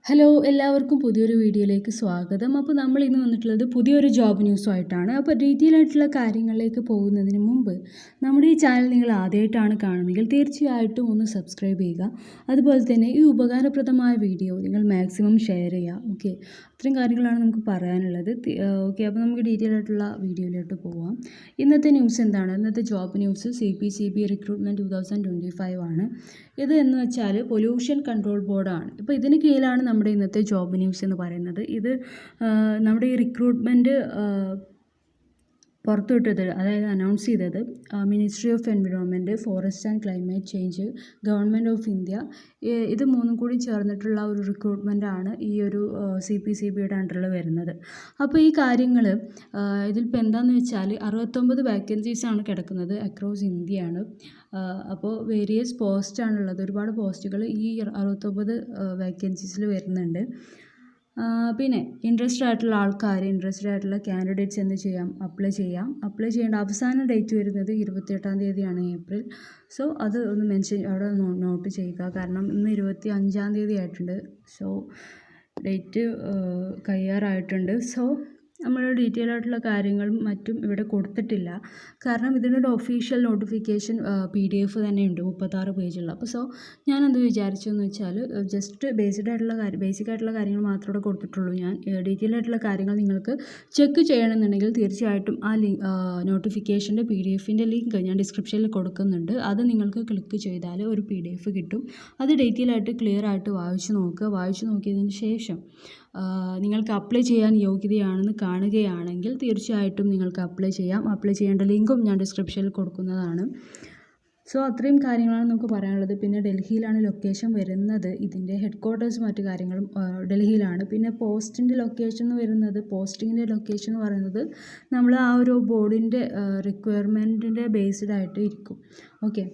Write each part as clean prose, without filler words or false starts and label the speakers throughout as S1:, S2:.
S1: Hello എല്ലാവർക്കും പുതിയൊരു വീഡിയോയിലേക്ക് സ്വാഗതം. അപ്പോൾ നമ്മൾ ഇന്ന് വന്നിട്ടുള്ളത് പുതിയൊരു ജോബ് ന്യൂസുമായിട്ടാണ്. അപ്പോൾ ഡീറ്റെയിൽ ആയിട്ടുള്ള കാര്യങ്ങളിലേക്ക് പോകുന്നതിന് മുമ്പ് നമ്മുടെ ഈ ചാനൽ നിങ്ങൾ ആദ്യമായിട്ടാണ് കാണുന്നതെങ്കിൽ തീർച്ചയായിട്ടും ഒന്ന് സബ്സ്ക്രൈബ് ചെയ്യുക. അതുപോലെ തന്നെ ഈ ഉപകാരപ്രദമായ വീഡിയോ നിങ്ങൾ മാക്സിമം ഷെയർ ചെയ്യുക. ഓക്കെ, അത്രയും കാര്യങ്ങളാണ് നമുക്ക് പറയാനുള്ളത്. ഓക്കെ, അപ്പോൾ നമുക്ക് ഡീറ്റെയിൽ ആയിട്ടുള്ള വീഡിയോയിലോട്ട് പോകാം. ഇന്നത്തെ ന്യൂസ് എന്താണ്? ഇന്നത്തെ ജോബ് ന്യൂസ് CPCB റിക്രൂട്ട്മെൻറ്റ് 2025 ആണ്. ഇത് എന്ന് വെച്ചാൽ പൊല്യൂഷൻ കൺട്രോൾ ബോർഡാണ്. ഇപ്പോൾ ഇതിന് കീഴിലാണ് നമ്മുടെ ഇന്നത്തെ ജോബ് ന്യൂസ് എന്ന് പറയുന്നത്. ഇത് നമ്മുടെ ഈ റിക്രൂട്ട്മെൻറ്റ് പുറത്തുവിട്ടത്, അതായത് അനൗൺസ് ചെയ്തത് ministry of environment, forest and climate change, government of India, ഇത് മൂന്നും കൂടി ചേർന്നിട്ടുള്ള ഒരു റിക്രൂട്ട്മെൻറ്റാണ് ഈ ഒരു CPCBയുടെ അണ്ടറിൽ വരുന്നത്. അപ്പോൾ ഈ കാര്യങ്ങൾ ഇതിലിപ്പോൾ എന്താണെന്ന് വെച്ചാൽ 69 വേക്കൻസീസാണ് കിടക്കുന്നത് അക്രോസ് ഇന്ത്യയാണ്. അപ്പോൾ വേരിയസ് പോസ്റ്റാണുള്ളത്. ഒരുപാട് പോസ്റ്റുകൾ ഈ 69 വേക്കൻസീസിൽ വരുന്നുണ്ട്. പിന്നെ ഇൻട്രസ്റ്റഡ് ആയിട്ടുള്ള ആൾക്കാർ, ഇൻട്രസ്റ്റഡ് ആയിട്ടുള്ള കാൻഡിഡേറ്റ്സ് എന്ത് ചെയ്യാം? അപ്ലൈ ചെയ്യേണ്ട അവസാന ഡേറ്റ് വരുന്നത് 28-ാം തീയതിയാണ്, ഏപ്രിൽ. സോ അത് ഒന്ന് മെൻഷൻ അവിടെ നോട്ട് ചെയ്യുക. കാരണം ഇന്ന് 25-ാം തീയതി ആയിട്ടുണ്ട്. സോ ഡേറ്റ് കഴിയാറായിട്ടുണ്ട്. സോ നമ്മൾ ഡീറ്റെയിൽ ആയിട്ടുള്ള കാര്യങ്ങളും മറ്റും ഇവിടെ കൊടുത്തിട്ടില്ല. കാരണം ഇതിനൊരു ഒഫീഷ്യൽ നോട്ടിഫിക്കേഷൻ PDF തന്നെ ഉണ്ട്, 36 പേജുള്ള. അപ്പോൾ സോ ഞാനെന്ത് വിചാരിച്ചു എന്ന് വെച്ചാൽ ജസ്റ്റ് ബേസിക് ആയിട്ടുള്ള കാര്യങ്ങൾ മാത്രമേ ഇവിടെ കൊടുത്തിട്ടുള്ളൂ. ഞാൻ ഡീറ്റെയിൽ ആയിട്ടുള്ള കാര്യങ്ങൾ നിങ്ങൾക്ക് ചെക്ക് ചെയ്യണമെന്നുണ്ടെങ്കിൽ തീർച്ചയായിട്ടും ആ നോട്ടിഫിക്കേഷൻ്റെ PDFൻ്റെ ലിങ്ക് ഞാൻ ഡിസ്ക്രിപ്ഷനിൽ കൊടുക്കുന്നുണ്ട്. അത് നിങ്ങൾക്ക് ക്ലിക്ക് ചെയ്താൽ ഒരു PDF കിട്ടും. അത് ഡീറ്റെയിൽ ആയിട്ട് ക്ലിയർ ആയിട്ട് വായിച്ചു നോക്കുക. വായിച്ചു നോക്കിയതിന് ശേഷം നിങ്ങൾക്ക് അപ്ലൈ ചെയ്യാൻ യോഗ്യതയാണെന്ന് കാണുകയാണെങ്കിൽ തീർച്ചയായിട്ടും നിങ്ങൾക്ക് അപ്ലൈ ചെയ്യാം. അപ്ലൈ ചെയ്യേണ്ട ലിങ്കും ഞാൻ ഡിസ്ക്രിപ്ഷനിൽ കൊടുക്കുന്നതാണ്. സോ അത്രയും കാര്യങ്ങളാണ് നമുക്ക് പറയാനുള്ളത്. പിന്നെ ഡൽഹിയിലാണ് ലൊക്കേഷൻ വരുന്നത്. ഇതിൻ്റെ ഹെഡ് ക്വാർട്ടേഴ്സ് മറ്റു കാര്യങ്ങളും ഡൽഹിയിലാണ്. പിന്നെ പോസ്റ്റിങ്ങിൻ്റെ ലൊക്കേഷൻ എന്ന് പറയുന്നത് നമ്മൾ ആ ഒരു ബോർഡിൻ്റെ റിക്വയർമെൻറ്റിൻ്റെ ബേസ്ഡ് ആയിട്ട് ഇരിക്കും. ഓക്കെ,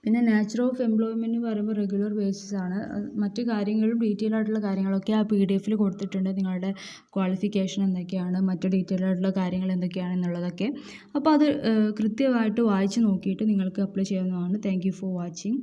S1: പിന്നെ നേച്ചർ ഓഫ് എംപ്ലോയ്മെൻറ്റ് എന്ന് പറയുമ്പോൾ റെഗുലർ ബേസിസ് ആണ്. മറ്റു കാര്യങ്ങളും ഡീറ്റെയിൽ ആയിട്ടുള്ള കാര്യങ്ങളൊക്കെ ആ PDFയിൽ കൊടുത്തിട്ടുണ്ട്. നിങ്ങളുടെ ക്വാളിഫിക്കേഷൻ എന്തൊക്കെയാണ്, മറ്റു ഡീറ്റെയിൽ ആയിട്ടുള്ള കാര്യങ്ങൾ എന്തൊക്കെയാണെന്നുള്ളതൊക്കെ. അപ്പോൾ അത് കൃത്യമായിട്ട് വായിച്ച് നോക്കിയിട്ട് നിങ്ങൾക്ക് അപ്ലൈ ചെയ്യാവുന്നതാണ്. Thank you for watching.